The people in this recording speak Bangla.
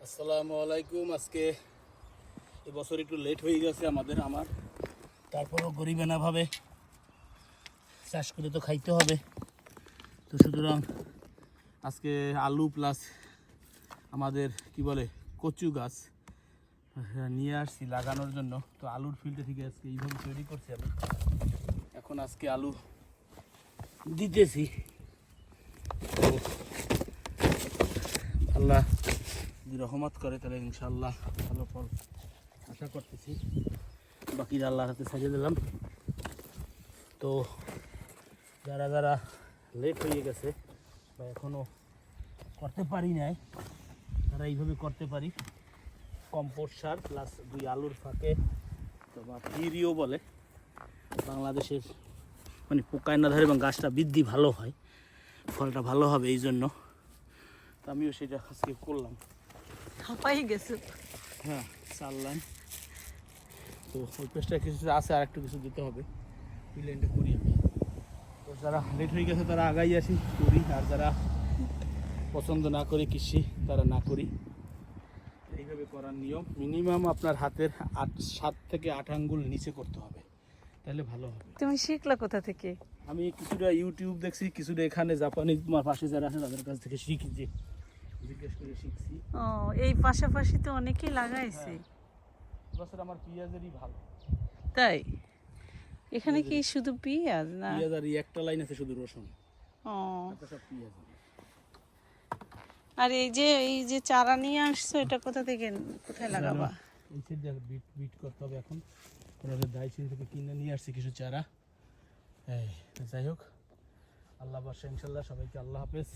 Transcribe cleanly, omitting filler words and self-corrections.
আসসালামু আলাইকুম। আজকে এবছর একটু লেট হয়ে গেছে আমার তারপরও গরিবেনাভাবে চাষ করে তো খাইতে হবে। তো সুতরাং আজকে আলু প্লাস আমাদের কি বলে কচু গাছ নিয়ে আসছি লাগানোর জন্য। তো আলুর ফিল্ডটা ঠিক আজকে এইভাবে তৈরি করছি আমি। এখন আজকে আলু দিতেছি। তো আল্লাহ যদি রহমত করে তাহলে ইনশাআল্লাহ ভালো ফল আশা করতেছি। বাকিরা আল্লাহর হাতে সাজিয়ে দিলাম। তো যারা যারা লেট হয়ে গেছে বা এখনও করতে পারি নাই তারা এইভাবে করতে পারি। কম্পোস্ট সার প্লাস 2 আলুর ফাঁকে তো বা পিরিও বলে বাংলাদেশের, মানে পোকায় না ধরে এবং গাছটা বৃদ্ধি ভালো হয়, ফলটা ভালো হবে, এই জন্য তো আমিও সেটা আজকে করলাম। হাঁপাই গেছে। হ্যাঁ চাললাম। তো ওই পেস্টটা কিছু আছে, আর একটু কিছু দিতে হবে, প্লেনটা করি আমি। তো যারা লেট হয়ে গেছে তারা আগাই আসি করি, আর যারা পছন্দ না করে কৃষি তারা না করি। এইভাবে করার নিয়ম মিনিমাম আপনার হাতের 7 থেকে 8 আঙ্গুল নিচে করতে হবে, তাহলে ভালো হবে। তুমি শিখলা কোথা থেকে? আমি কিছুটা ইউটিউব দেখছি, কিছুটা এখানে জাপানি আমার পাশে যারা আছে তাদের কাছ থেকে শিখেছি, জিজ্ঞেস করে শিখছি। ও, এই পাশাপাশি তো অনেকেই লাগাইছে। বছর আমার পেঁয়াজেরই ভালো। তাই এখানে কি শুধু পেঁয়াজ না? পেঁয়াজ আর একটা লাইন আছে শুধু রসুন, ও, সব পেঁয়াজ। আর এই যে চারা নিয়ে আসছো, এটা কোথা থেকে, কোথায় লাগাবা? এই সাইড বিট বিট করতে হবে এখন। ওনাদের দাইচিন থেকে কিনে নিয়ে আসছি কিছু চারা। এই যাই হোক, আল্লাহ বাসা ইনশাল্লাহ। সবাইকে আল্লাহ হাফেজ।